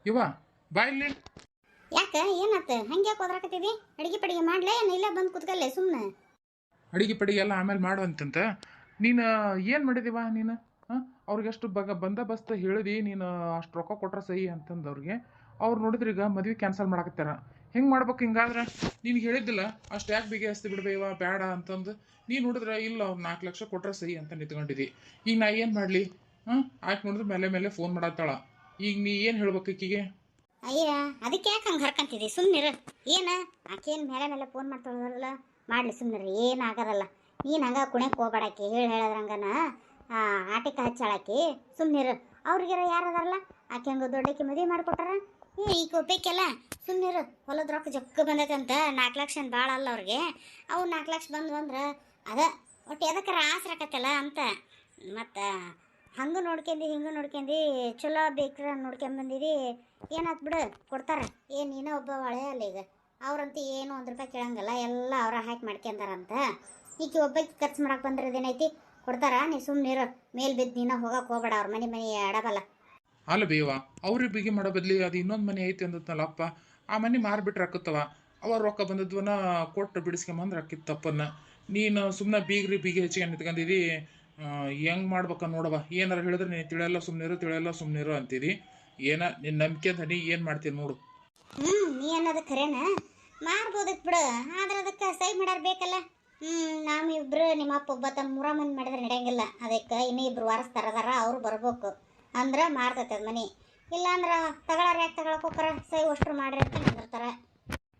ಇವ ಬಾ ಇಲ್ಲಿ. ಯಾಕ ಏನಾತ ಹಂಗೆ ಯಾಕೆ ಹೋದ್ರಾಕತ್ತಿದಿ? ಅಡಿಗೆ ಪಡಿಗೆ ಮಾಡ್ಲೇ ಏನು ಇಲ್ಲ ಬಂದು ಕುತ್ಕಲ್ಲೇ ಸುಮ್ಮನೆ? ಅಡಿಗೆ ಪಡಿಗೆ ಎಲ್ಲ ಆಮೇಲೆ ಮಾಡುವಂತಂತ ನೀನು ಏನು ಮಾಡಿದಿವ ನೀನು? ಹಾಂ, ಅವ್ರಿಗೆ ಎಷ್ಟು ಬಂದೋಬಸ್ತ್ ಹೇಳಿದಿ ನೀನು, ಅಷ್ಟು ರೊಕ್ಕ ಕೊಟ್ರೆ ಸಹಿ ಅಂತಂದು ಅವ್ರಿಗೆ. ಅವ್ರು ನೋಡಿದ್ರೆ ಈಗ ಮದ್ವೆ ಕ್ಯಾನ್ಸಲ್ ಮಾಡಕತ್ತಾರ. ಹೆಂಗೆ ಮಾಡ್ಬೇಕು ಹಿಂಗಾದ್ರೆ? ನೀನು ಹೇಳಿದ್ದಿಲ್ಲ ಅಷ್ಟು ಯಾಕೆ ಬಿಗಿ ಹಸ್ತಿ ಬಿಡ್ಬೇವ ಬೇಡ ಅಂತಂದು. ನೀನು ನೋಡಿದ್ರೆ ಇಲ್ಲ ಅವ್ರು 4 ಲಕ್ಷ ಕೊಟ್ರೆ ಸಹಿ ಅಂತ ನಿಂತ್ಕೊಂಡಿದ್ದಿ. ಈಗ ನಾ ಏನು ಮಾಡಲಿ? ಹಾಂ, ಆಕೆ ನೋಡಿದ್ರೆ ಮೇಲೆ ಮೇಲೆ ಫೋನ್ ಮಾಡತ್ತಾಳ. ಈಗ ನೀ ಏನು ಹೇಳ್ಬೇಕು ಈಕಿಗೆ? ಅಯ್ಯ ಅದಕ್ಕೆ ಯಾಕೆ ಹಂಗೆ ಹರ್ಕಂತಿದ್ದಿ? ಸುಮ್ಮನಿರು. ಏನು ಆಕೇನು ಮೇಲೆ ಮೇಲೆ ಫೋನ್ ಮಾಡ್ತಾಳಲ್ಲ, ಮಾಡಲಿ ಸುಮ್ಮನಿರಿ, ಏನಾಗದಲ್ಲ. ನೀನು ಹಂಗೆ ಕುಣ್ಯಕ್ಕೆ ಹೋಗ್ಬೇಡಾಕಿ ಹೇಳ್ದಂಗನ ಆಟಿಕ ಹಚ್ಚಾಳಾಕಿ. ಸುಮ್ಮನಿರು. ಅವ್ರಿಗಾರ ಯಾರದಾರಲ್ಲ ಆಕೆ ಹಂಗೆ ದೊಡ್ಡಕ್ಕೆ ಮದುವೆ ಮಾಡಿಕೊಟ್ಟಾರ. ಈಗ ಒಬ್ಬಾಕೆಲ್ಲ ಸುಮ್ಮನಿರು. ಹೊಲದ ರೊಕ್ಕ ಜಕ್ಕ ಬಂದೈತಂತ. 4 ಲಕ್ಷ ಏನು ಭಾಳ ಅಲ್ಲ ಅವ್ರಿಗೆ. ಅವು 4 ಲಕ್ಷ ಬಂದು ಅಂದ್ರೆ ಅದ ಒಟ್ಟು ಎದಕ್ಕಾರ ಆಸರಾಕತ್ತಲ್ಲ ಅಂತ. ಮತ್ತು ಹಂಗೆ ನೋಡ್ಕೊಂಡಿ ಹಿಂಗೆ ನೋಡ್ಕೊಂಡಿ ಚಲೋ ಬೇಕ್ರ ನೋಡ್ಕೊಂಬಂದಿರಿ. ಏನಾತ್ ಬಿಡು, ಕೊಡ್ತಾರೆ. ಏನು ನೀನೋ ಒಬ್ಬ ಒಳೆ ಅಲ್ಲ ಈಗ. ಅವ್ರಂತೂ ಏನು 1 ರೂಪಾಯಿ ಕೇಳಂಗಲ್ಲ, ಎಲ್ಲ ಅವ್ರ ಹಾಕಿ ಮಾಡ್ಕೊಂತಾರಂತ. ಈಗ ಒಬ್ಬಕ್ಕೆ ಖರ್ಚು ಮಾಡಕ್ಕೆ ಬಂದ್ರೆ ಅದೇನೈತಿ, ಕೊಡ್ತಾರ. ನೀ ಸುಮ್ಮನಿರು. ಮೇಲ್ ಬಿದ್ದು ನೀನು ಹೋಗಕ್ಕೆ ಹೋಗ್ಬೇಡ, ಅವ್ರ ಮನೆ ಆಡಬಲ್ಲ. ಅಲ್ಲ ಬೇವ, ಅವ್ರಿಗೆ ಬಿಗಿ ಮಾಡೋ ಬದ್ಲಿ ಅದು ಇನ್ನೊಂದು ಮನೆ ಐತಿ ಅಂದತ್ತಲ್ಲ ಅಪ್ಪ. ಆ ಮನೆ ಮಾರಿಬಿಟ್ರೆ ಅಕ್ಕತ್ತವ. ಅವ್ರ ರೊಕ್ಕ ಬಂದದ್ವನ ಕೊಟ್ಟು ಬಿಡಿಸ್ಕೊಂಬಂದ್ರೆ ಅಕ್ಕಿತ್ತು ತಪ್ಪನ್ನ. ನೀನು ಸುಮ್ಮನೆ ಬೀಗಿ ಹೆಚ್ಚಿಗೆ ನಿಂತ್ಕೊಂಡಿದಿ. ಹೆಂಗೆ ಮಾಡ್ಬೇಕ ನೋಡವ. ಏನಾರು ಹೇಳಿದ್ರೆ ನೀನು ತಿಳಿಯಲ್ಲ ಸುಮ್ಮನಿರು ಅಂತಿದಿ. ನಿನ್ನ ನಂಬಿಕೆ ಧನಿ ಏನು ಮಾಡ್ತೀನಿ ನೋಡು. ನೀ ಅನ್ನೋದು ಖರೇನ ಮಾರ್ಬೋದಕ್ಕೆ ಬಿಡು, ಆದ್ರೆ ಅದಕ್ಕೆ ಸೈ ಮಾಡಾರ ಬೇಕಲ್ಲ. ನಾವಿಬ್ರು ನಿಮ್ಮ ಅಪ್ಪ ಒಬ್ಬ ತಮ್ಮ 3 ಮಂದಿ ಮಾಡಿದ್ರೆ ನಡೆಯಂಗಿಲ್ಲ. ಅದಕ್ಕೆ ಇನ್ನೂ 2 ವಾರಸ್ತಾರದಾರ, ಅವ್ರು ಬರ್ಬೇಕು ಅಂದ್ರೆ ಮಾರ್ತೈತೆ ಅದು ಮನೆ. ಇಲ್ಲಾಂದ್ರೆ ತಗೊಳಾರ ಯಾಕೆ ತಗೊಳಕ್ ಹೋಗ್ತಾರ, ಸೈ ಅಷ್ಟ್ರು ಮಾಡ್ರಿ ಅಂತ ನಿಂದಿರ್ತಾರೆ.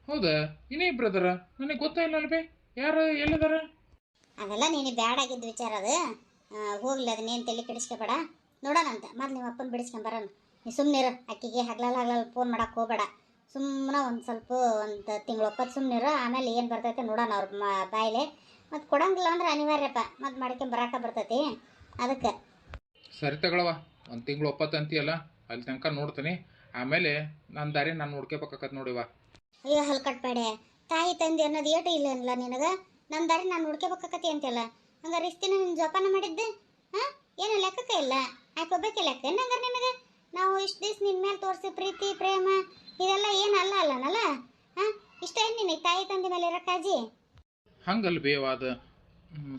ಹೌದಾ? ಇನ್ನೇ ಇಬ್ರು ಅದಾರ? ನನಗೆ ಗೊತ್ತಾಯಿಲ್ಲ ಅಲ್ವೇ, ಯಾರು ಎಲ್ಲಿದಾರ? ಅದೆಲ್ಲ ನೀನು ಬ್ಯಾಡಾಗಿದ್ದು ವಿಚಾರ ಅದು. ಹೋಗ್ಲಿ, ಅದನ್ನೇನು ತಲೆ ಕೆಡಿಸ್ಕೊಬೇಡ. ನೋಡೋಣಂತ ಮೊದ್ಲು ನಿಮ್ಮ ಅಪ್ಪನ ಬಿಡಿಸ್ಕೊಂಬರೋಣ. ನೀ ಸುಮ್ಮನಿರು. ಅಕ್ಕಿಗೆ ಹಗ್ಲಲ್ಲ ಫೋನ್ ಮಾಡಕ್ಕೆ ಹೋಗಬೇಡ. ಸುಮ್ಮನೆ ಒಂದು ಸ್ವಲ್ಪ ಒಂದು ತಿಂಗಳು ಒಪ್ಪತ್ತು ಸುಮ್ಮನಿರು. ಆಮೇಲೆ ಏನು ಬರ್ತೈತೆ ನೋಡೋಣ ಅವ್ರ ಬಾಯಿಲೆ. ಮತ್ತು ಕೊಡಂಗಿಲ್ಲ ಅಂದ್ರೆ ಅನಿವಾರ್ಯಪ್ಪ, ಮತ್ತು ಮಾಡ್ಕೊಂಬರಾಕ ಬರ್ತೈತಿ. ಅದಕ್ಕೆ ಸರಿ ತಗೊಳವ. 1 ತಿಂಗಳು ಒಪ್ಪತ್ತು ಅಂತೀಯಲ್ಲ, ಅಲ್ಲಿ ತನಕ ನೋಡ್ತೀನಿ. ಆಮೇಲೆ ನನ್ನ ದಾರಿ ನಾನು ನೋಡ್ಕೋಬೇಕಾಕತ್ ನೋಡಿವ. ಅಯ್ಯೋ ಹಲ್ಕಟ್ಬೇಡೆ. ತಾಯಿ ತಂದೆ ಅನ್ನೋದು ಏಟು ಇಲ್ಲ ಅನ್ಲ ನಿನಗೆ. ನನ್ನ ದಾರಿ ನಾನು ನೋಡ್ಕೋಬೇಕಾಕತಿ ಅಂತೆಲ್ಲ. ಹಂಗಾರೆ ಇಷ್ಟಿನ ನಿನ್ನ ಜೋಪಾನ ಮಾಡಿದ್ದೆ? ಹಾಂ, ಏನು ಲೆಕ್ಕಕ್ಕೆ ಇಲ್ಲ. ಆಯ್ಕೊಬೇಕೆ ಲೆಕ್ಕ ಹಂಗಾರೆ ನಿನಗೆ. ನಾವು ಇಷ್ಟು ದಿವ್ಸ ನಿನ್ನ ಮೇಲೆ ತೋರಿಸಿ ಪ್ರೀತಿ ಪ್ರೇಮ ಇದೆಲ್ಲ ಏನು ಅಲ್ಲನಲ್ಲ. ಹಾಂ, ಇಷ್ಟ ಏನು ನಿನಗೆ ತಾಯಿ ತಂದೆ ಮೇಲೆ ಇರೋ ಕಾಜಿ? ಹಂಗಲ್ಲ ಬೇವ ಅದು.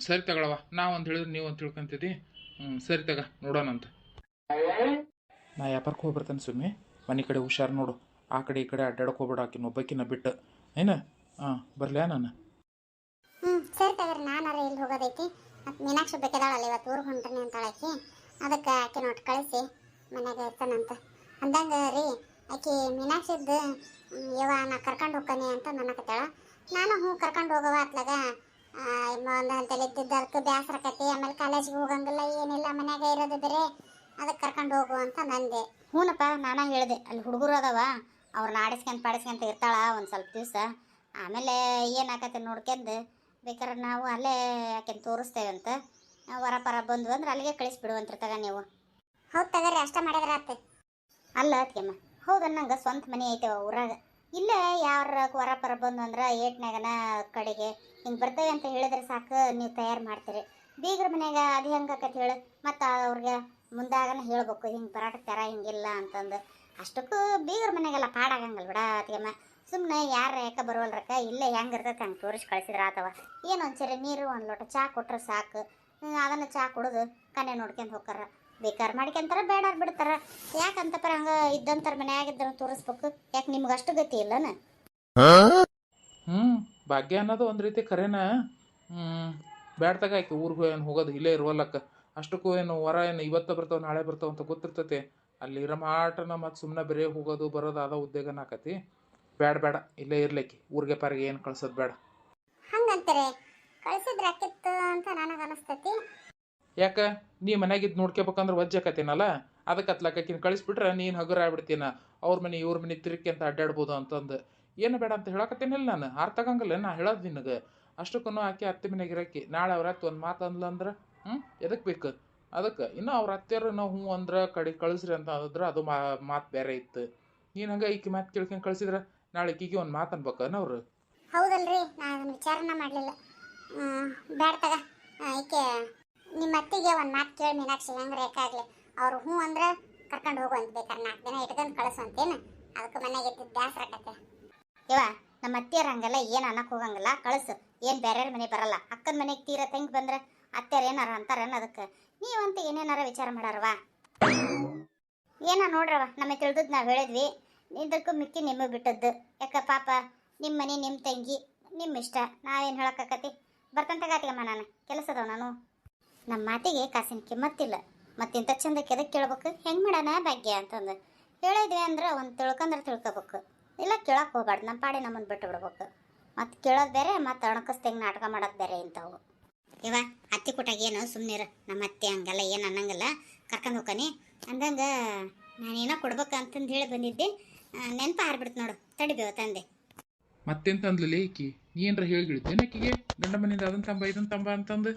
ಸರಿ ತಗೊಳವ. ನಾವೊಂದು ಹೇಳಿದ್ರೆ ನೀವು ಒಂದು ತಿಳ್ಕೊಂತಿದ್ದಿ. ಸರಿ ತಗ, ನೋಡೋಣಂತ. ನಾ ವ್ಯಾಪಾರಕ್ಕೆ ಹೋಗ್ಬರ್ತೇನೆ ಸುಮ್ಮನೆ. ಮನೆ ಕಡೆ ಹುಷಾರು ನೋಡು. ಆ ಕಡೆ ಈ ಕಡೆ ಅಡ್ಡಾಡಕ್ಕೆ ಹೋಗ್ಬೇಡ, ಆಕಿನ ಒಬ್ಬಾಕಿನ ಬಿಟ್ಟು. ಏನು? ಬರ್ಲ್ಯಾ ನಾನು? ಸರಿ ತಗೋರಿ. ನಾನಾರ ಇಲ್ಲಿ ಹೋಗೋದೈತಿ. ಮತ್ತು ಮೀನಾಕ್ಷಿ ಬೇಕದಾಳಲ್ಲ, ಇವತ್ತು ಊರಿಗೆ ಹೊಂಟನಿ ಅಂತಾಳಾಕಿ. ಅದಕ್ಕೆ ಆಕೆ ನೋಟ್ ಕಳಿಸಿ ಮನೆಯಾಗ ಇರ್ತಾನಂತ ಅಂದಂಗೆ ರೀ. ಆಕೆ ಮೀನಾಕ್ಷಿದ್ದು ಯವ್ವ ನಾ ಕರ್ಕೊಂಡು ಹೋಗ್ತಾನೆ ಅಂತ ನನಕತ್ತಾಳ. ನಾನು ಕರ್ಕೊಂಡು ಹೋಗವ ಅತ್ಲಾಗ ಒಂದು ಹಂತಲ್ಲಿ ಇದ್ದಿದ್ದು ಅದಕ್ಕೆ ಬೇಸರಕತಿ. ಆಮೇಲೆ ಕಾಲೇಜಿಗೆ ಹೋಗಂಗಿಲ್ಲ, ಏನಿಲ್ಲ, ಮನ್ಯಾಗ ಇರೋದು ಬೇರೆ. ಅದಕ್ಕೆ ಕರ್ಕೊಂಡು ಹೋಗು ಅಂತ ನಂದೆ. ಹ್ಞೂನಪ್ಪ, ನಾನು ಹೇಳಿದೆ. ಅಲ್ಲಿ ಹುಡುಗರು ಅದಾವ, ಅವ್ರನ್ನ ಪಾಡಿಸ್ಕೊಂತ ಇರ್ತಾಳ ಒಂದು ಸ್ವಲ್ಪ ದಿವಸ. ಆಮೇಲೆ ಏನಾಕತ್ತೆ ನೋಡ್ಕೊಂಡು ಬೇಕಾದ್ರೆ ನಾವು ಅಲ್ಲೇ ಯಾಕೆಂದು ತೋರಿಸ್ತೇವೆ ಅಂತ. ವರಪರ ಬಂದು ಅಂದ್ರೆ ಅಲ್ಲಿಗೆ ಕಳಿಸ್ಬಿಡುವಂತ್ರಿ ತಗ ನೀವು. ಹೌದು ತಗರಿ, ಅಷ್ಟ ಮಾಡಿದ್ರೆ ಆತ. ಅಲ್ಲ ಅತ್ಗೆಮ್ಮ, ಹೌದು ನಂಗೆ ಸ್ವಂತ ಮನೆ ಐತೆವ ಊರಾಗ. ಇಲ್ಲೇ ಯಾರ ವರಪರ ಬಂದು ಅಂದ್ರೆ ಏಟ್ನಾಗನ ಕಡೆಗೆ ಹಿಂಗೆ ಬರ್ತೇವೆ ಅಂತ ಹೇಳಿದ್ರೆ ಸಾಕು, ನೀವು ತಯಾರು ಮಾಡ್ತೀರಿ. ಬೀಗ್ರ ಮನೆಯಾಗ ಅದು ಹೆಂಗೆ ಆಕತಿ ಹೇಳು. ಮತ್ತು ಅವ್ರಿಗೆ ಮುಂದಾಗನ ಹೇಳ್ಬೇಕು ಹಿಂಗೆ ಬರಾಕತ್ತಾರ ಹಿಂಗಿಲ್ಲ ಅಂತಂದು. ಅಷ್ಟಕ್ಕೂ ಬೀಗ್ರ ಮನೆಗೆಲ್ಲ ಪಾಡಾಗಂಗಲ್ಲ ಬಿಡ ಅತ್ಗೆಮ್ಮ. ಸುಮ್ಮನೆ ಯಾರು ಯಾಕೆ ಬರೋಲ್ರಕ್ಕ, ಇಲ್ಲೇ ಹೆಂಗೆ ಇರ್ತೈತೆ ಹಂಗೆ ಟೂರಿಸ್ಟ್ ಕಳಿಸಿದ್ರೆ ಆತವ. ಏನು ಒಂದ್ಸರಿ ನೀರು ಒಂದು ಲೋಟ ಚಹಾ ಕೊಟ್ರೆ ಸಾಕು. ಅದನ್ನು ಚಹಾ ಕುಡಿದು ಕನೆ ನೋಡ್ಕೊಂಡು ಹೋಗ್ತಾರ. ಬೇಕಾದ್ರೆ ಮಾಡ್ಕೊಂತಾರ, ಬೇಡಾರು ಬಿಡ್ತಾರ. ಯಾಕಂತಪ್ಪ ಹಂಗೆ ಇದ್ದಂತಾರ ಮನ್ಯಾಗಿದ್ದ ತೋರಿಸ್ಬೇಕು. ಯಾಕೆ ನಿಮ್ಗೆ ಅಷ್ಟು ಗತಿ ಇಲ್ಲನ? ಭಾಗ್ಯ ಅನ್ನೋದು ಒಂದು ರೀತಿ ಖರೇನ. ಬ್ಯಾಡ ತಗ, ಆಯ್ತು ಊರಿಗೆ ಏನು ಹೋಗೋದು ಇಲ್ಲೇ ಇರುವಲ್ಲಕ್ಕ. ಅಷ್ಟಕ್ಕೂ ಏನು ವರ ಏನು ಇವತ್ತು ಬರ್ತಾವೆ ನಾಳೆ ಬರ್ತಾವೆ ಅಂತ ಗೊತ್ತಿರ್ತೈತೆ. ಅಲ್ಲಿ ಇರೋ ಮಾಟನ ಮತ್ತು ಸುಮ್ಮನೆ ಬೇರೆ ಹೋಗೋದು ಬರೋದು ಆದ ಉದ್ಯೋಗನ ಆಕತಿ. ಬೇಡ ಇಲ್ಲೇ ಇರ್ಲಿಕ್ಕೆ. ಊರಿಗೆ ಪಾರಿಗೆ ಏನು ಕಳ್ಸೋದು ಬೇಡ. ಹಂಗಂತಾರೆ ಕಳಿಸಿದ್ರೆ ಆಕಿತ್ತು ಅಂತ ನನಗೆ ಅನಿಸ್ತೈತಿ. ಯಾಕೆ ನೀ ಮನೆಯಾಗಿದ್ದು ನೋಡ್ಕೋಬೇಕಂದ್ರೆ ವಜ್ಜಾಕತ್ತೀನಲ್ಲ, ಅದಕ್ಕೆ ಅತ್ಲಾಕಿನ ಕಳಿಸ್ಬಿಟ್ರೆ ನೀನು ಹಗುರ ಆಗ್ಬಿಡ್ತೀನ. ಅವ್ರ ಮನೆ ಇವ್ರ ಮನೆ ತಿರುಗಿ ಅಂತ ಅಡ್ಡಾಡ್ಬೋದು ಅಂತಂದು. ಏನು ಬೇಡ ಅಂತ ಹೇಳಕತ್ತೀನಿಲ್ಲ ನಾನು. ಅರ್ಥ ಆಗಂಗಿಲ್ಲ ನಾ ಹೇಳೋದು ನಿನಗೆ. ಅಷ್ಟಕ್ಕೂ ಆಕೆ ಅತ್ತೆ ಮನೆಗೆ ಇರೋಕ್ಕೆ ನಾಳೆ ಅವ್ರ ಹತ್ತು ಒಂದು ಮಾತು ಅಂದ್ಲಂದ್ರೆ ಎದಕ್ಕೆ ಬೇಕು? ಅದಕ್ಕೆ ಇನ್ನೂ ಅವ್ರ ಅತ್ತೆಯರು ನಾವು ಹ್ಞೂ ಅಂದ್ರೆ ಕಡೆ ಕಳಿಸ್ರಿ ಅಂತ ಅಂದ್ರೆ ಅದು ಮಾತು ಬೇರೆ ಇತ್ತು. ನೀನು ಹಂಗೆ ಈಕೆ ಮಾತು ಕೇಳ್ಕೊಂಡು ಕಳಿಸಿದ್ರೆ ನಾಳೆ ಈಕಿಗೆ ಒಂದು ಮಾತು ಅನ್ಬೇಕನ ಅವ್ರು. ಹೌದಲ್ರಿ, ನಾನು ವಿಚಾರನ ಮಾಡಲಿಲ್ಲ. ಬೇಡ ತಗ. ಈಕೆ ನಿಮ್ಮ ಅತ್ತಿಗೆ ಒಂದು ಮಾತು ಕೇಳಿ ಮೀನಾಕ್ಷಿ ಹೆಂಗೆ ರೇಖಾಗ್ಲಿ. ಅವ್ರು ಹ್ಞೂ ಅಂದ್ರೆ ಕರ್ಕೊಂಡು ಹೋಗು ಅಂತ ಬೇಕಾರೆ 4 ದಿನ ಇಟ್ಕೊಂಡು ಕಳಿಸು ಅಂತೇನು ಅದಕ್ಕೆ ಮನೆಗೆ ಇದ್ದಿದ್ದು ಬ್ಯಾಸರ ಆಕತ್ತೆ. ಇವ ನಮ್ಮ ಅತ್ತೆಯರ ಹಂಗಲ್ಲ ಏನು ಅನ್ನಕ್ಕೆ ಹೋಗಂಗಿಲ್ಲ, ಕಳಿಸು. ಏನು ಬೇರೆಯವ್ರ ಮನೆ ಬರಲ್ಲ, ಅಕ್ಕನ ಮನೆಗೆ ತೀರ ತಂಗಿ ಬಂದ್ರೆ ಅತ್ತೆಯರು ಏನಾರ ಅಂತಾರೇನು ಅದಕ್ಕೆ? ನೀವಂತ ಏನೇನಾರ ವಿಚಾರ ಮಾಡಾರವ? ಏನ ನೋಡ್ರವ, ನಮಗೆ ತಿಳಿದದ್ದು ನಾವು ಹೇಳಿದ್ವಿ, ಇದಕ್ಕೂ ಮಿಕ್ಕಿ ನಿಮಗೆ ಬಿಟ್ಟದ್ದು. ಯಾಕ ಪಾಪ ನಿಮ್ಮ ಮನೆ ನಿಮ್ಮ ತಂಗಿ ನಿಮ್ಮ ಇಷ್ಟ, ನಾವೇನು ಹೇಳಕ್ಕಾಕತಿ? ಬರ್ತಂತಗಾತಿಗಮ್ಮ, ನಾನು ಕೆಲಸದವ ನಾನು. ನಮ್ಮ ಮಾತಿಗೆ ಕಾಸಿನ ಕಿಮ್ಮತ್ತಿಲ್ಲ, ಮತ್ತಿಂತ ಚಂದಕ್ಕೆ ಎದಕ್ಕೆ ಕೇಳ್ಬೇಕು? ಹೆಂಗೆ ಮಾಡೋಣ ಭಾಗ್ಯ ಅಂತಂದು ಹೇಳಿದ್ವಿ ಅಂದ್ರೆ ಒಂದು ತಿಳ್ಕೊಂಡ್ರೆ ತಿಳ್ಕೊಬೇಕು, ಇಲ್ಲ ಕೇಳಕ್ಕೆ ಹೋಗ್ಬಾರ್ದು. ನಮ್ಮ ಪಾಡಿ ನಮ್ಮನ್ನು ಬಿಟ್ಟು ಬಿಡ್ಬೇಕು. ಮತ್ತು ಕೇಳೋದು ಬೇರೆ, ಮತ್ತು ಅಣಕಸ್ದಂಗೆ ನಾಟಕ ಮಾಡೋದು ಬೇರೆ ಇಂಥವು. ಇವ ಅತ್ತಿ ಕೊಟ್ಟಾಗ ಏನು ಸುಮ್ಮನಿರು, ನಮ್ಮ ಅತ್ತೆ ಹಂಗಲ್ಲ ಏನು ಅನ್ನಂಗಲ್ಲ, ಕರ್ಕೊಂಡು ಹೋಗ್ತಾನೆ ಅಂದಂಗೆ ನಾನೇನೋ ಕೊಡ್ಬೇಕಂತಂದು ಹೇಳಿ ಬಂದಿದ್ದೆ, ನೆನಪು ಹಾರ್ಬಿಡ್ತು ನೋಡು, ತಡಿಬೇವ ತಂದೆ. ಮತ್ತೆಂತ ಅಂದ್ಲಲ್ಲಿ ಈಕಿ, ನೀ ಏನ್ರ ಹೇಳಿಗಿಡ್ತೇನೆ ಆಕಿಗೆ ಗಂಡ ಮನೆಯಿಂದ ಅದನ್ನ ತಂಬ ಇದನ್ನ ತಂಬ ಅಂತಂದು?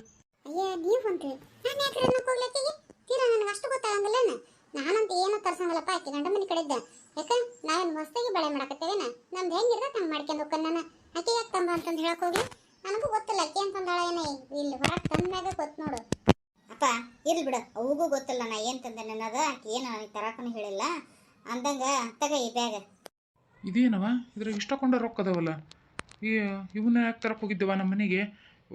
ಅಯ್ಯ ನೀವು ಅಂತೀವಿ, ನಾನು ಯಾಕೆ ಅನ್ನಕ್ಕೆ ಹೋಗ್ಲತ್ತಿಗೆ? ತೀರಾ ನನಗೆ ಅಷ್ಟು ಗೊತ್ತಾಗಂಗಿಲ್ಲ. ನಾನಂತ ಏನೋ ತರ್ಸಂಗಲ್ಲಪ್ಪ, ಆಕೆ ಗಂಡ ಮನೆ ಕಡೆ ಇದ್ದ. ಯಾಕೆ ನಾವೇನು ಮಸ್ತಾಗಿ ಬೆಳೆ ಮಾಡಕತ್ತೇವೇನ? ನಮ್ದು ಹೆಂಗಿರ್ತದೆ ಹಂಗೆ ಮಾಡ್ಕೊಂಡು ಹೋಗ್ಕೊಂಡು ನಾನು ಆಕೆ ಯಾಕೆ ತಂಬ ಅಂತಂದು ಹೇಳಕ್ಕೆ ಹೋಗ್ಲಿ? ನನಗೂ ಗೊತ್ತಿಲ್ಲ ಆಕೆ ಅಂತಂದಾಳ ಏನೋ, ಇಲ್ಲಿ ಹೊರಗೆ ತಂದ್ಮ್ಯಾಗ ಗೊತ್ತು ನೋಡು. ಅಪ್ಪ ಇರ್ಲಿ ಬಿಡು, ಅವಗೂ ಗೊತ್ತಿಲ್ಲ ನಾ ಏನು ತಂದೆ ನನ್ನದು, ಆಕೆ ಏನು ನನಗೆ ತರಕನೂ ಹೇಳಿಲ್ಲ ಅಂದಂಗೆ ತಗ ಈ ಬ್ಯಾಗ. ಇದೇನವ ಇದ್ರಾಗ ಇಷ್ಟಕೊಂಡ ರೊಕ್ಕ ಅದಾವಲ್ಲ, ಈ ಇವನ್ನ ಯಾಕೆ ತರಕ್ಕೆ ಹೋಗಿದ್ದೆವ ನಮ್ಮ ಮನೆಗೆ?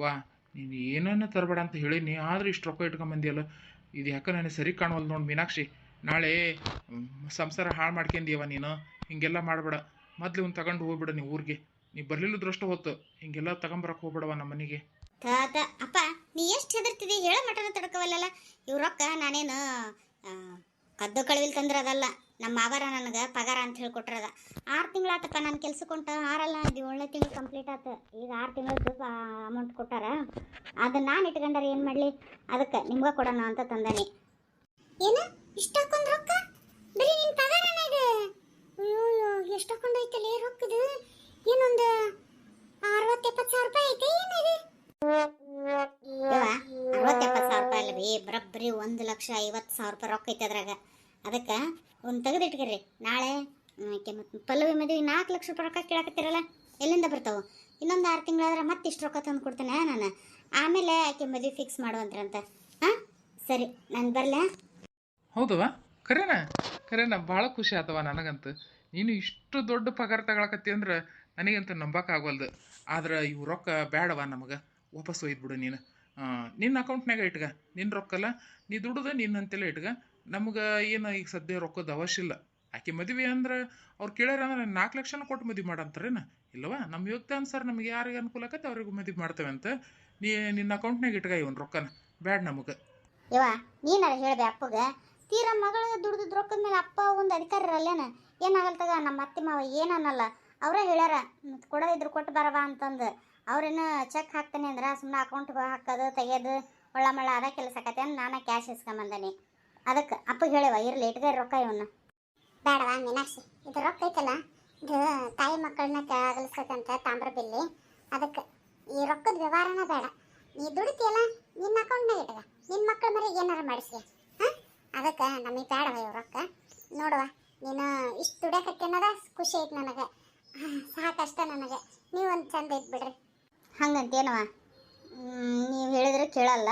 ವಾ ನೀನು ಏನನ್ನ ತರಬೇಡ ಅಂತ ಹೇಳೀನಿ, ಆದ್ರೆ ಇಷ್ಟು ರೊಕ್ಕ ಇಟ್ಕೊಂಬಂದಿಯಲ್ಲ, ಇದು ಯಾಕೆ ನನಗೆ ಸರಿ ಕಾಣವಲ್ಲ ನೋಡಿ ಮೀನಾಕ್ಷಿ. ನಾಳೆ ಸಂಸಾರ ಹಾಳು ಮಾಡ್ಕೊಂಡೀವ ನೀನು, ಹಿಂಗೆಲ್ಲ ಮಾಡಬೇಡ. ಮೊದಲು ಇವ್ನು ತಗೊಂಡು ಹೋಗ್ಬಿಡ ನೀವು ಊರಿಗೆ, ನೀ ಬರಲಿಲ್ಲದ್ರಷ್ಟು ಹೊತ್ತು ಹಿಂಗೆಲ್ಲ ತಗೊಂಬರಕ್ಕೆ ಹೋಗ್ಬಿಡವ ನಮ್ಮ ಮನೆಗೆ. ತಾತ ಅಪ್ಪ ನೀ ಎಷ್ಟು ಹೆದರ್ತಿದ್ದಿ ಹೇಳ ಮಟನ ತಡ್ಕೋವಲ್ಲ. ಇವ್ ರೊಕ್ಕ ನಾನೇನು ಕದ್ದು ಕಳವಿಲ್ ತಂದ್ರೆ ಅದಲ್ಲ, ನಮ್ಮ ಮಾವರ ನನಗೆ ಪಗಾರ ಅಂತ ಹೇಳ್ಕೊಟ್ರದ. 6 ತಿಂಗಳಾತಪ್ಪ ನಾನು ಕೆಲ್ಸಕ್ಕೊಂಟ, 6 ಇದು 7ನೇ ತಿಂಗಳು ಕಂಪ್ಲೀಟ್ ಆಯ್ತು. ಈಗ 6 ತಿಂಗಳದ್ದು ಅಮೌಂಟ್ ಕೊಟ್ಟಾರ, ಅದನ್ನ ನಾನು ಇಟ್ಕೊಂಡಾರ ಏನು ಮಾಡಲಿ, ಅದಕ್ಕೆ ನಿಮ್ಗೆ ಕೊಡೋಣ ಅಂತ ತಂದಾನೆ. ಏನು ಇಷ್ಟ ಹಾಕೊಂಡ್ ರೊಕ್ಕ? ಬರೀ ನಿನ್ ಪಗಾರನಾಗ? ಅಯ್ಯೋ ಎಷ್ಟು ಹಾಕೊಂಡೈತಲ್ಲ ರೊಕ್ಕದು? ಏನೊಂದು 60-70 ಸಾವಿರ ರೂಪಾಯಿ ಐತೆ ಏನಿದೆ? 60-70 ಸಾವಿರ ರೂಪಾಯಿ ಅಲ್ವಿ, ಬರೋಬ್ಬರಿ 1,50,000 ರೂಪಾಯಿ ರೊಕ್ಕ ಐತೆ ಅದ್ರಾಗ. ಅದಕ್ಕೆ ಒಂದು ತೆಗೆದಿಟ್ಕರಿ, ನಾಳೆ ಮತ್ತು ಪಲ್ಲವಿ ಮದುವೆ 4 ಲಕ್ಷ ರೂಪಾಯಿ ರೊಕ್ಕ ಕೇಳಕತ್ತಿರಲ್ಲ, ಎಲ್ಲಿಂದ ಬರ್ತಾವೆ? ಇನ್ನೊಂದು 6 ತಿಂಗಳಾದ್ರೆ ಮತ್ತೆ ಇಷ್ಟು ರೊಕ್ಕ ತಂದು ಕೊಡ್ತೇನೆ ನಾನು, ಆಮೇಲೆ ಆಕೆ ಮದುವೆ ಫಿಕ್ಸ್ ಮಾಡುವಂತ್ರಂತ. ಹಾಂ ಸರಿ, ನಾನು ಬರಲೇ? ಹೌದವ, ಕರೆನಾ ಭಾಳ ಖುಷಿ ಆತವ ನನಗಂತೂ. ನೀನು ಇಷ್ಟು ದೊಡ್ಡ ಪಗಾರ ತಗೊಳಕತ್ತಿ ಅಂದ್ರೆ ನನಗಂತೂ ನಂಬಕ್ಕಾಗವಲ್ದು. ಆದ್ರೆ ಇವು ರೊಕ್ಕ ಬೇಡವ ನಮಗೆ, ವಾಪಸ್ ಒಯ್ದ್ಬಿಡು ನೀನು. ನಿನ್ನ ಅಕೌಂಟ್ನಾಗ ಇಟ್ಗ, ನಿನ್ನ ರೊಕ್ಕಲ್ಲ, ನೀ ದುಡ್ದು ನಿನ್ನಂತೆಲ್ಲ ಇಟ್ಗ. ನಮ್ಗೆ ಏನು ಈಗ ಸದ್ಯ ರೊಕ್ಕದ ಅವಶ್ಯ ಇಲ್ಲ. ಆಕೆ ಮದುವೆ ಅಂದ್ರೆ ಅವ್ರು ಕೇಳ್ಯಾರ ಅಂದ್ರೆ 4 ಲಕ್ಷನ ಕೊಟ್ಟು ಮದುವೆ ಮಾಡಂತಾರೇನ? ಇಲ್ಲವಾ, ನಮ್ಮ ಯೋಗ್ಯತೆ ಅನ್ಸಾರ ನಮ್ಗೆ ಯಾರಿಗೆ ಅನುಕೂಲ ಆಕತ್ತೆ ಅವ್ರಿಗೂ ಮದುವೆ ಮಾಡ್ತೇವೆ ಅಂತ. ನೀ ನಿನ್ನ ಅಕೌಂಟ್ನಾಗ ಇಟ್ಗ ಇವನ್ ರೊಕ್ಕನ, ಬ್ಯಾಡ ನಮಗೆ. ಯವ್ವ ನೀನಾರ ಹೇಳ್ದೆ ಅಪ್ಪಗೆ, ತೀರಾ ಮಗಳು ದುಡ್ದು ರೊಕ್ಕದ ಮೇಲೆ ಅಪ್ಪ ಒಂದು ಅಧಿಕಾರ ಇರಲ್ಲೇನ? ಏನಾಗಲ್ ತಗ, ನಮ್ಮ ಅತ್ತೆ ಮಾವ ಏನನ್ನಲ್ಲ, ಅವರೇ ಹೇಳ್ಯಾರ ಕೊಡೋದಿದ್ರು ಕೊಟ್ಟು ಬರವ ಅಂತಂದು. ಅವ್ರೇನು ಚೆಕ್ ಹಾಕ್ತೇನೆ ಅಂದ್ರೆ ಸುಮ್ಮನೆ ಅಕೌಂಟ್ಗೆ ಹಾಕೋದು ತೆಗೆಯೋದು ಒಳ್ಳ ಅದ ಕೆಲಸ ಆಕತ್ತೆ ಅಂತ ನಾನು ಕ್ಯಾಶ್ ಇಸ್ಕೊಂಬಂದೇನೆ. ಅದಕ್ಕೆ ಅಪ್ಪಗೆ ಹೇಳಿವ, ಇರಲಿ ಇಟ್ಗ ರೊಕ್ಕ ಇವನ್ನ. ಬೇಡವಾ ಮೀನಾಕ್ಷಿ, ಇದು ರೊಕ್ಕ ಐತಲ್ಲ, ಇದು ತಾಯಿ ಮಕ್ಕಳನ್ನ ಕೆಳಗಲಿಸ್ತಕ್ಕಂಥ ತಾಮ್ರ ಬಿಲ್ಲಿ. ಅದಕ್ಕೆ ಈ ರೊಕ್ಕದ ವ್ಯವಹಾರನ ಬೇಡ. ನೀ ದುಡಿತೀಯಲ್ಲ, ನಿನ್ನ ಅಕೌಂಟ್ನಾಗ ಇಟ್ಗ, ನಿನ್ನ ಮಕ್ಕಳ ಮರಿಗೆ ಏನಾರ ಮಾಡಿಸಿ. ಹಾಂ ಅದಕ್ಕೆ ನಮಗೆ ಬೇಡವ ಇವು ರೊಕ್ಕ. ನೋಡುವ, ನೀನು ಇಷ್ಟು ದುಡಿಯಕತ್ತಿ ಅನ್ನೋದ ಖುಷಿ ಐತೆ ನನಗೆ, ಸಾಕಷ್ಟ ನನಗೆ. ನೀವೊಂದು ಚಂದ ಐತೆ ಬಿಡ್ರಿ. ಹಂಗಂತೇನವ, ನೀವು ಹೇಳಿದ್ರೆ ಕೇಳಲ್ಲ.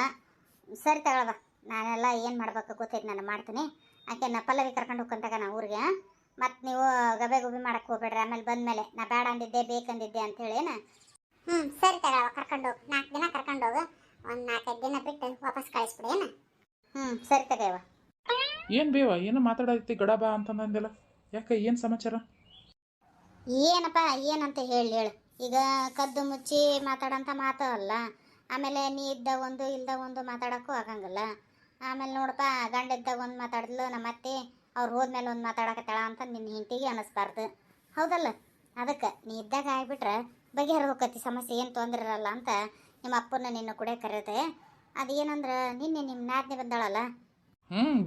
ಸರಿ ತಗೊಳವ, ನಾನೆಲ್ಲ ಏನು ಮಾಡ್ಬೇಕು ಗೊತ್ತೈತೆ ನಾನು ಮಾಡ್ತೀನಿ. ಆಕೆನ ಪಲ್ಲವಿ ಕರ್ಕೊಂಡು ಹೋಗ್ಕೊಂತಾಗ ನಾ ಊರಿಗೆ. ಮತ್ತು ನೀವು ಗಬೆ ಗುಬಿ ಮಾಡಕ್ಕೆ ಹೋಗ್ಬೇಡ್ರಿ, ಆಮೇಲೆ ಬಂದಮೇಲೆ ನಾ ಬೇಡ ಅಂದಿದ್ದೆ ಬೇಕಂದಿದ್ದೆ ಅಂತೇಳೇನ. ಸರಿ ತಗೊಳವ, ಕರ್ಕೊಂಡೋಗು. 4 ದಿನ ಕರ್ಕೊಂಡೋಗು, ಒಂದು 4-5 ದಿನ ಬಿಟ್ಟು ವಾಪಸ್ ಕಳಿಸ್ಬಿಡಿ ಏನ? ಸರಿ ತಗವ. ಏನು ಬೇವ, ಏನೋ ಮಾತಾಡೈತಿ ಗಡಬಾ ಅಂತಂದಂದೆಲ್ಲ, ಯಾಕೆ ಏನು ಸಮಾಚಾರ? ಏನಪ್ಪ ಏನಂತ ಹೇಳು. ಈಗ ಕದ್ದು ಮುಚ್ಚಿ ಮಾತಾಡೋಂಥ ಮಾತು ಅಲ್ಲ. ಆಮೇಲೆ ನೀ ಇದ್ದ ಒಂದು ಇಲ್ದ ಒಂದು ಮಾತಾಡೋಕ್ಕೂ ಆಗಂಗಿಲ್ಲ. ಆಮೇಲೆ ನೋಡಪ್ಪ, ಗಂಡ ಇದ್ದಾಗ ಒಂದು ಮಾತಾಡಿದ್ಲು ನಮ್ಮ ಅತ್ತೆ, ಅವ್ರು ಹೋದ್ಮೇಲೆ ಒಂದು ಮಾತಾಡಕತ್ತಾಳ ಅಂತ ನಿನ್ನ ಹೆಂಡತಿಗೆ ಅನ್ನಿಸ್ಬಾರ್ದು, ಹೌದಲ್ಲ? ಅದಕ್ಕೆ ನೀ ಇದ್ದಾಗ ಆಗಿಬಿಟ್ರೆ ಬಗೆಹರಿದು ಹೋಗತಿ ಸಮಸ್ಯೆ, ಏನು ತೊಂದರೆ ಇರಲ್ಲ ಅಂತ ನಿಮ್ಮ ಅಪ್ಪನ ನಿನ್ನ ಕೂಡ ಕರೆದೆ. ಅದೇನಂದ್ರೆ ನಿನ್ನೆ ನಿಮ್ಮ ನಾದ್ನಿ ಬಂದಾಳಲ್ಲ.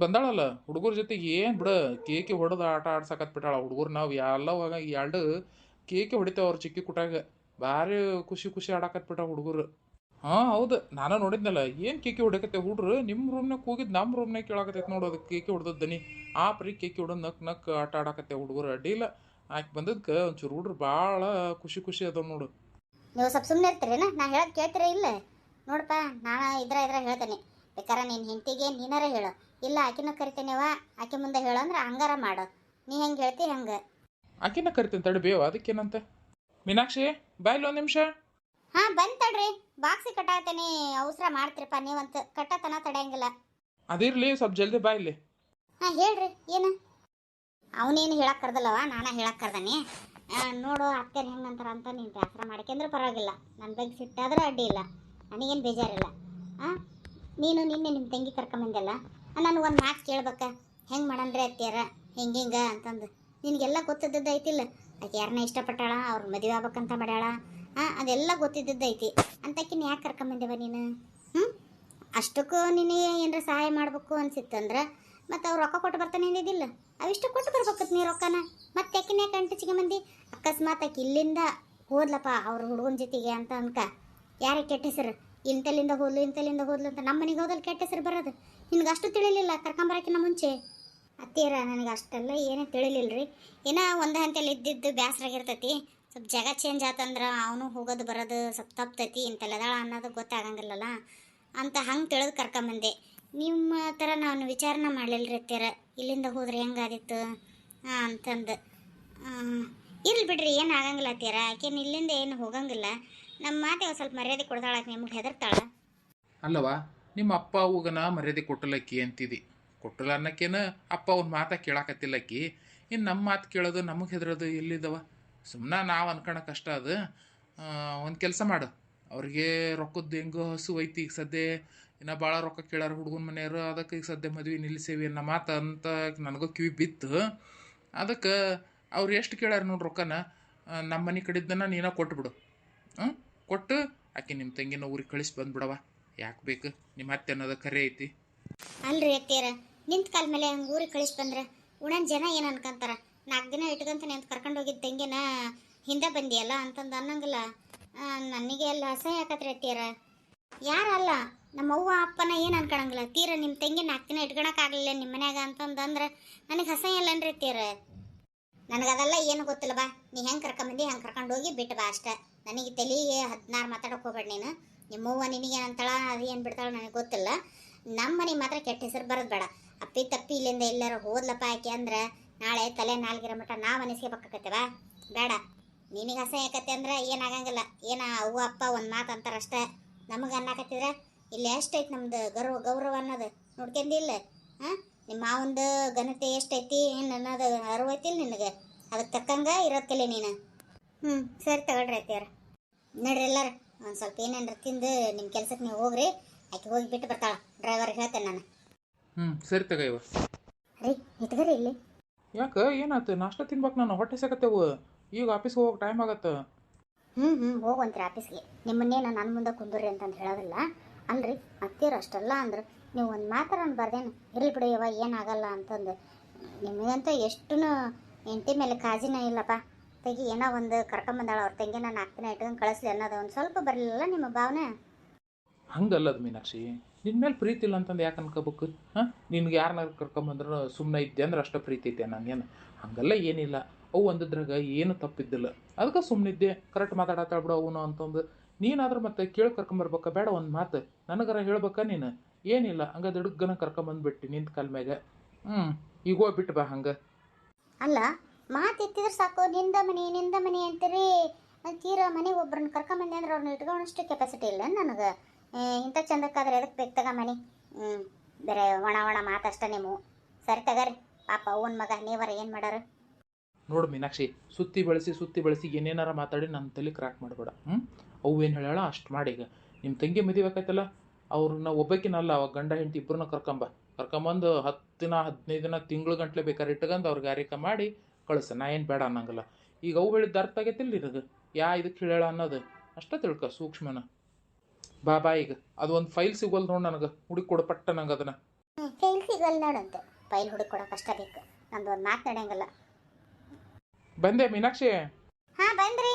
ಬಂದಾಳಲ್ಲ ಹುಡುಗರ ಜೊತೆಗೆ, ಏನು ಬಿಡ ಕೇಕೆ ಹೊಡೆದು ಆಟ ಆಡ್ಸಕತ್ ಬಿಟ್ಟಾಳ ಹುಡುಗರು. ನಾವು ಎಲ್ಲ ಎರಡು ಕೇಕೆ ಹೊಡಿತೇವೆ ಅವ್ರು ಚಿಕ್ಕಿ ಕುಟಾಗ, ಭಾರಿ ಖುಷಿ ಆಡಾಕತ್ ಬಿಟ್ಟಾವ ಹುಡುಗರು. ಹಾಂ ಹೌದು, ನಾನು ನೋಡಿದ್ನಲ್ಲ, ಏನು ಕೇಕೆ ಹೊಡಕತ್ತೆ ಹುಡ್ರು. ನಿಮ್ಮ ರೂಮ್ನಾಗ ಹೋಗಿದ್ದು ನಮ್ಮ ರೂಮ್ನಾಗ ಕೇಳಾಕತ್ತೈತೆ ನೋಡೋದು, ಕೇಕೆ ಹೊಡೆದದ್ದು ದನಿ ಆ ಪರಿ ಕೇಕೆ ಹೊಡೆದು ನಕ್ ಆಟ ಆಡಾಕತ್ತೆ ಹುಡುಗರು. ಅಡ್ಡಿಲ್ಲ, ಆಕೆ ಬಂದದ್ಕೆ ಒಂಚೂರು ಹುಡ್ರು ಭಾಳ ಖುಷಿ ಅದಾವ ನೋಡು. ನೀವು ಸ್ವಲ್ಪ ಸುಮ್ಮನೆ ಇರ್ತೀರೇನ? ನಾ ಹೇಳೋದು ಕೇಳ್ತೀರ ಇಲ್ಲ? ನೋಡಪ್ಪ, ನಾನು ಇದ್ರ ಹೇಳ್ತೇನೆ, ಬೇಕಾರೆ ನಿನ್ನ ಹೆಂಡತಿಗೆ ನೀನಾರ ಹೇಳು, ಇಲ್ಲ ಆಕಿನ ಕರಿತೇನೆವ ಆಕೆ ಮುಂದೆ ಹೇಳಂದ್ರೆ ಹಂಗಾರ ಮಾಡು. ನೀ ಹೆಂಗೆ ಹೇಳ್ತಿ ಹಂಗೆ. ಆಕಿನ ಕರಿತೀನಿ ತಡಿ ಬೇವ, ಅದಕ್ಕೇನಂತೆ. ಮೀನಾಕ್ಷಿ ಬಾಯ್ಲಿ ಒಂದು ನಿಮಿಷ. ಹಾಂ ಬಂದ್ ತಡ್ರಿ, ಬಾಕ್ಸಿ ಕಟ್ಟಾತೇನೆ. ಅವಸರ ಮಾಡ್ತೀರಪ್ಪ ನೀವಂತ, ಕಟ್ಟತನ ತಡೆಯಂಗಿಲ್ಲ. ಅದಿರ್ಲಿ ಸ್ವಲ್ಪ ಜಲ್ದಿ ಬಾಯ್ಲಿ. ಹಾಂ ಹೇಳ್ರಿ ಏನು. ಅವನೇನು ಹೇಳಕ್ಕೆ ಕರ್ದಲ್ಲವ, ನಾನು ಹೇಳಕ್ಕೆ ಕರ್ದಾನೆ. ನೋಡು ಅತ್ತೆರು ಹೆಂಗೆ ಅಂತಾರ ಅಂತ ನೀನು ಬೇಸರ ಮಾಡ್ಕೊಂಡ್ರೆ ಪರವಾಗಿಲ್ಲ. ನನ್ನ ಬಗ್ಗೆ ಸಿಟ್ಟಾದ್ರೆ ಅಡ್ಡಿ ಇಲ್ಲ, ನನಗೇನು ಬೇಜಾರಿಲ್ಲ. ನೀನು ನಿನ್ನೆ ನಿಮ್ಮ ತಂಗಿ ಕರ್ಕೊಂಬಂದಲ್ಲ, ನಾನು ಒಂದು ಮಾತು ಕೇಳ್ಬೇಕ. ಹೆಂಗೆ ಮಾಡಂದ್ರೆ ಅತ್ತೆಯರ ಹಿಂಗೆ ಅಂತಂದು ನಿನಗೆಲ್ಲ ಗೊತ್ತಿದ್ದದ್ದು ಐತಿಲ್ಲ. ಆಕೆ ಯಾರನ್ನ ಇಷ್ಟಪಟ್ಟಾಳ, ಅವ್ರ ಮದುವೆ ಆಗ್ಬೇಕಂತ ಮಾಡ್ಯಾಳ. ಅದೆಲ್ಲ ಗೊತ್ತಿದ್ದದ್ದು ಐತಿ. ಅಂತಕಿನ ಯಾಕೆ ಕರ್ಕೊಂಬಂದೇವ ನೀನು? ಅಷ್ಟಕ್ಕೂ ನಿನಗೆ ಏನಾರ ಸಹಾಯ ಮಾಡ್ಬೇಕು ಅನ್ಸಿತ್ತಂದ್ರೆ ಮತ್ತು ಅವ್ರು ರೊಕ್ಕ ಕೊಟ್ಟು ಬರ್ತಾನೆ ಅಂದಿದ್ದಿಲ್ಲ, ಅವಿಷ್ಟು ಕೊಟ್ಟು ಬರ್ಬೇಕತ್ ನೀ ರೊಕ್ಕನ. ಮತ್ತೆ ಯಾಕಿನ ಯಾಕೆ ಅಂಟಿಸಿಗೆ ಮಂದಿ ಅಕಸ್ಮಾತ್ ಆಕೆ ಇಲ್ಲಿಂದ ಹೋದ್ಲಪ್ಪ ಅವ್ರ ಹುಡುಗನ ಜೊತೆಗೆ ಅಂತ ಅನ್ಕ, ಯಾರಿಗೆ ಕೆಟ್ಟ ಹೆಸರು? ಇಂತಲಿಂದ ಹೋದ್ಲು ಅಂತ ನಮ್ಮ ಮನೆಗೆ ಹೋದಲ್ಲಿ ಕೆಟ್ಟ ಹೆಸರು ಬರೋದು. ನಿನ್ಗೆ ಅಷ್ಟು ತಿಳಿಲಿಲ್ಲ ಕರ್ಕೊಂಬರಕಿನ ಮುಂಚೆ? ಅತ್ತೀರ ನನಗೆ ಅಷ್ಟೆಲ್ಲ ಏನೇ ತಿಳಿಲಿಲ್ಲ. ಏನೋ ಒಂದು ಹಂತಲ್ಲಿ ಇದ್ದಿದ್ದು ಬೇಸರಾಗಿರ್ತೈತಿ. ಸ್ವಲ್ಪ ಜಾಗ ಚೇಂಜ್ ಆತಂದ್ರೆ ಅವನು ಹೋಗೋದು ಬರೋದು ಸ್ವಲ್ಪ ತಪ್ತೈತಿ. ಇಂತಲ್ಲದಾಳ ಅನ್ನೋದು ಗೊತ್ತಾಗಂಗಿಲ್ಲಲ್ಲ ಅಂತ ಹಂಗೆ ತಿಳಿದು ಕರ್ಕೊಂಬಂದೆ. ನಿಮ್ಮ ಥರ ನಾನು ವಿಚಾರನ ಮಾಡಲಿಲ್ಲ ರೀ ಅತ್ತೀರ, ಇಲ್ಲಿಂದ ಹೋದ್ರೆ ಹೆಂಗಾದಿತ್ತು ಅಂತಂದು. ಇರ್ಲಿ ಬಿಡ್ರಿ, ಏನು ಆಗಂಗಿಲ್ಲ ಅತ್ತೀರ. ಆಕೆನು ಇಲ್ಲಿಂದ ಏನು ಹೋಗಂಗಿಲ್ಲ. ನಮ್ಮ ಮಾತೆ ಸ್ವಲ್ಪ ಮರ್ಯಾದೆ ಕೊಡ್ತಾಳ, ನಿಮ್ಗೆ ಹೆದರ್ತಾಳ. ಅಲ್ಲವಾ ನಿಮ್ಮ ಅಪ್ಪ ಅವಗನ ಮರ್ಯಾದೆ ಕೊಟ್ಟಲಕ್ಕಿ ಅಂತಿದಿ. ಕೊಟ್ಟಲ್ಲ ಅನ್ನಕ್ಕೇನ ಅಪ್ಪ ಅವ್ನ ಮಾತಾ ಕೇಳಾಕತ್ತಿಲ್ಲಕ್ಕಿ. ಇನ್ನು ನಮ್ಮ ಮಾತು ಕೇಳೋದು ನಮಗೆ ಹೆದರೋದು ಎಲ್ಲಿದ್ದವ? ಸುಮ್ಮನೆ ನಾವು ಅನ್ಕೊಳಕ್ಕಷ್ಟ ಅದು. ಒಂದು ಕೆಲಸ ಮಾಡು, ಅವ್ರಿಗೆ ರೊಕ್ಕದ್ದು ಹೆಂಗೋ ಹಸು ಐತಿ ಈಗ ಸದ್ಯ. ಇನ್ನು ಭಾಳ ರೊಕ್ಕ ಕೇಳಾರ ಹುಡುಗನ ಮನೆಯವರು, ಅದಕ್ಕೆ ಈಗ ಸದ್ಯ ಮದ್ವೆ ನಿಲ್ಲಿಸೇವಿ ಅನ್ನೋ ಮಾತು ಅಂತ ನನಗೂ ಕಿವಿ ಬಿತ್ತು. ಅದಕ್ಕೆ ಅವ್ರು ಎಷ್ಟು ಕೇಳ್ಯಾರ ನೋಡಿ ರೊಕ್ಕನ, ನಮ್ಮ ಮನೆ ಕಡಿದ್ದನ್ನ ನೀನ ಕೊಟ್ಬಿಡು. ಕೊಟ್ಟು ಆಕೆ ನಿಮ್ಮ ತಂಗಿನ ಊರಿಗೆ ಕಳಿಸಿ ಬಂದ್ಬಿಡವ. ಯಾಕೆ ಬೇಕು? ನಿಮ್ಮ ಅತ್ತೆ ಅನ್ನೋದು ಕರೆ ಐತಿ. ಅಲ್ರಿ ಅತ್ತೀರ, ನಿಂತ ಕಾಲ ಮೇಲೆ ಹಂಗೆ ಊರಿಗೆ ಕಳಿಸಿ ಬಂದ್ರೆ ಉಣನ್ ಜನ ಏನು ಅನ್ಕೊಂತಾರ? 4 ದಿನ ಇಟ್ಕಂತ ನಿಂತು ಕರ್ಕೊಂಡು ಹೋಗಿದ್ದ ತಂಗಿನ ಹಿಂದೆ ಬಂದಿಯಲ್ಲ ಅಂತಂದು ಅನ್ನಂಗಿಲ್ಲ. ನನಗೆ ಎಲ್ಲ ಅಸಹ್ಯ ಆಕತ್ರಿ ಅತ್ತೀರ. ಯಾರಲ್ಲ ನಮ್ಮ ಅವ್ವ ಅಪ್ಪನ ಏನು ಅನ್ಕೊಳಂಗಿಲ್ಲ. ತೀರ ನಿಮ್ಮ ತಂಗಿ 4 ದಿನ ಇಟ್ಕೊಳಕ್ಕಾಗಲಿಲ್ಲ ನಿಮ್ಮ ಮನ್ಯಾಗ ಅಂತಂದ್ರೆ ನನಗೆ ಅಸಹ್ಯ ಇಲ್ಲ ಅನ್ರಿ ಅತ್ತೀರ. ನನಗದೆಲ್ಲ ಏನು ಗೊತ್ತಿಲ್ಲ ಬಾ. ನೀ ಹೆಂಗೆ ಕರ್ಕೊಂಬಂದಿ ಹಂಗೆ ಕರ್ಕೊಂಡು ಹೋಗಿ ಬಿಟ್ಟು ಬಾ ಅಷ್ಟೇ. ನನಗೆ ತಲೆಗೆ 16 ಮಾತಾಡೋಕೆ ಹೋಗ್ಬೇಡ ನೀನು. ನಿಮ್ಮವ್ವ ನಿನಗೆ ಏನಂತಾಳ, ಅದು ಏನು ಬಿಡ್ತಾಳ ನನಗೆ ಗೊತ್ತಿಲ್ಲ. ನಮ್ಮ ಮನೆಗೆ ಮಾತ್ರ ಕೆಟ್ಟ ಹೆಸರು ಬರೋದು ಬೇಡ. ಅಪ್ಪಿ ತಪ್ಪಿ ಇಲ್ಲಿಂದ ಎಲ್ಲಾರು ಹೋದ್ಲಪ್ಪ ಆಕೆ ಅಂದ್ರೆ ನಾಳೆ ತಲೆ ನಾಲ್ಗಿರ ಮಟ್ಟ ನಾವು ಅನಿಸ್ಕೋಬೇಕಾಕತ್ತೇವ. ಬೇಡ. ನಿನಗೆ ಅಸಹ್ಯ ಆಕತ್ತೆ ಅಂದ್ರೆ ಏನಾಗಂಗಿಲ್ಲ. ಅವ್ವ ಅಪ್ಪ ಒಂದು ಮಾತು ಅಂತಾರಷ್ಟೇ. ನಮಗೆ ಅನ್ನಕತ್ತಿದ್ರೆ ಇಲ್ಲಿ ಎಷ್ಟೈತಿ ನಮ್ದು ಗೌರವ ಅನ್ನೋದು ನೋಡ್ಕೊಂಡಿಲ್ಲ? ನಿಮ್ಮ ಮಾವಂದು ಘನತೆ ಎಷ್ಟೈತಿ ಏನು ಅನ್ನೋದು ಅರಿವೈತಿಲ್ಲ ನಿನಗೆ? ಅದಕ್ಕೆ ತಕ್ಕಂಗೆ ಇರೋದಕ್ಕಿಲ್ಲ ನೀನು. ಸರಿ ತಗೊಳ್ರಿ ಅತ್ಯಾರ, ನಡ್ರಿ ಎಲ್ಲಾರು ಒಂದು ಸ್ವಲ್ಪ ಏನೇನ್ರ ತಿಂದು ನಿಮ್ಮ ಕೆಲ್ಸಕ್ಕೆ ನೀವು ಹೋಗ್ರಿ. ಆಕೆ ಹೋಗಿ ಬಿಟ್ಟು ಬರ್ತಾಳ, ಡ್ರೈವರ್ಗೆ ಹೇಳ್ತೇನೆ ನಾನು. ಸರಿ ತಗ ಇವ. ರೀ ಇಟ್ಗರಿ ಇಲ್ಲಿ. ಯಾಕೆ ಏನಾಯ್ತು? ನಾಷ್ಟ ತಿನ್ಬೇಕು, ನಾನು ಹೊಟ್ಟೆ ಸಾಕತ್ತೇವು. ಈಗ ಆಫೀಸ್ಗೆ ಹೋಗೋ ಟೈಮ್ ಆಗತ್ತೆ. ಹೋಗುವಂತ್ರಿ ಆಫೀಸ್ಗೆ. ನಿಮ್ಮನ್ನೇನು ನನ್ನ ಮುಂದೆ ಕುಂದ್ರಿ ಅಂತಂದು ಹೇಳೋದಿಲ್ಲ ಅಲ್ರಿ. ಅತ್ತೀರು ಅಷ್ಟೆಲ್ಲ ಅಂದ್ರೆ ನೀವು ಒಂದು ಮಾತಾರ ಅನ್ಬಾರ್ದೇನು? ಇರಲಿ ಬಿಡಿಯವ ಏನಾಗಲ್ಲ ಅಂತಂದು. ನಿಮಗಂತ ಎಷ್ಟು ಎಂಟಿ ಮೇಲೆ ಕಾಜಿನ ಇಲ್ಲಪ್ಪ. ತೆಗಿ ಏನೋ ಒಂದು ಕರ್ಕೊಂಬಂದಾಳ ಅವ್ರ ತಂಗಿನ 4 ದಿನ ಇಟ್ಕೊಂಡು ಕಳಿಸ್ಲಿ ಅನ್ನೋದು ಒಂದು ಸ್ವಲ್ಪ ಬರಲಿಲ್ಲ ನಿಮ್ಮ ಭಾವನೆ. ಹಂಗಲ್ಲದು ಮೀನಾಕ್ಷಿ, ನಿನ್ನ ಮೇಲೆ ಪ್ರೀತಿ ಇಲ್ಲ ಅಂತಂದು ಯಾಕೆ ಅನ್ಕೋಬೇಕು? ನಿನ್ಗೆ ಯಾರನ್ನ ಕರ್ಕೊಂಬಂದ್ರೆ ಸುಮ್ಮನೆ ಇದ್ದೆ ಅಂದ್ರೆ ಅಷ್ಟೇ ಪ್ರೀತಿ ಐತೆ ನಂಗೇನು? ಹಂಗಲ್ಲ ಏನಿಲ್ಲ. ಅವು ಒಂದಿದ್ರಾಗ ಏನು ತಪ್ಪಿದ್ದಿಲ್ಲ, ಅದಕ್ಕೆ ಸುಮ್ಮನಿದ್ದೆ. ಕರೆಕ್ಟ್ ಮಾತಾಡತ್ತಾಳ ಬಿಡು ಅವನು ಅಂತಂದು. ನೀನಾದ್ರೂ ಮತ್ತೆ ಕೇಳಿ ಕರ್ಕೊಂಬರ್ಬೇಕಾ ಬೇಡ? ಒಂದು ಮಾತು ನನಗರ ಹೇಳ್ಬೇಕಾ ನೀನು? ಏನಿಲ್ಲ, ಹಂಗೆ ದಿಡುಗ್ಗನ ಕರ್ಕೊಂಬಂದ್ಬಿಟ್ಟು ನಿಂತ ಕಾಲ ಮ್ಯಾಗ. ಈಗ ಹೋಗ್ಬಿಟ್ಟು ಬಾ ಹಂಗೆ. ಅಲ್ಲ, ಮಾತು ಎತ್ತಿದ್ರೆ ಸಾಕು ನಿಂದ ಮನೆ ಅಂತೀರಿ. ತೀರಾ ಮನೆಗೆ ಒಬ್ಬರನ್ನ ಕರ್ಕೊಂಬಂದೆ ಅಂದ್ರೆ ಅವ್ರನ್ನ ಇಟ್ಕೊಳ್ಳೋಷ್ಟು ಕೆಪಾಸಿಟಿ ಇಲ್ಲ ನನಗೆ. ಇಂಥ ಚಂದಕ್ಕಾದ್ರೆ ಎದಕ್ಕೆ ಬೇಕು ತಗ ಮನೆ? ಬೇರೆ ಒಣ ಮಾತಷ್ಟೇ ನೀವು. ಸರಿ ತಗರಿ, ಪಾಪ ಅವನ ಮಗ ನೀವರ ಏನು ಮಾಡಾರ? ನೋಡು ಮೀನಾಕ್ಷಿ, ಸುತ್ತಿ ಬಳಸಿ ಏನೇನಾರ ಮಾತಾಡಿ ನನ್ನ ತಲೆ ಕ್ರಾಕ್ ಮಾಡಬೇಡ. ಅವು ಏನು ಹೇಳೋಣ ಅಷ್ಟು ಮಾಡಿ. ಈಗ ನಿಮ್ಮ ತಂಗಿ ಮದುವೆ ಆಕೈತಲ್ಲ, ಅವ್ರನ್ನ ಒಬ್ಬಾಕಿನಲ್ಲ, ಅವಾಗ ಗಂಡ ಹೆಂಡತಿ ಇಬ್ಬರನ್ನ ಕರ್ಕೊಂಬಂದು 10 ದಿನ 15 ದಿನ ತಿಂಗಳು ಗಂಟ್ಲೆ ಬೇಕಾದ್ರೆ ಇಟ್ಕೊಂಡು ಅವ್ರಿಗೆ ಆರೈಕೆ ಮಾಡಿ ಕಳಿಸ. ನಾ ಏನು ಬೇಡ ಅನ್ನಂಗಿಲ್ಲ. ಈಗ ಅವು ಹೇಳಿದ್ದು ಅರ್ಥ ಆಗೈತಿಲ್ಲ ನಿನಗೆ? ಇದಕ್ಕೆ ಹೇಳ ಅನ್ನೋದು ಅಷ್ಟೇ ತಿಳ್ಕೊ ಸೂಕ್ಷ್ಮನ. ಬಾ ಈಗ ಅದು ಒಂದು ಫೈಲ್ ಸಿಗೋಲ್ ನೋಡಿ ನನಗೆ, ಹುಡುಕಿ ಕೊಡು ಪಟ್ಟ ನಂಗೆ ಅದನ್ನು. ಫೈಲ್ ಸಿಗಲ್ಲ ನೋಡಂತೆ. ಫೈಲ್ ಹುಡುಕಿ ಕೊಡೋಕೆ ಕಷ್ಟ ಬೇಕು. ನಮ್ದು ಒಂದು ಮಾತು ನಡೆಯಂಗಿಲ್ಲ. ಬಂದೆ ಮೀನಾಕ್ಷಿ? ಹಾಂ ಬಂದ್ರಿ.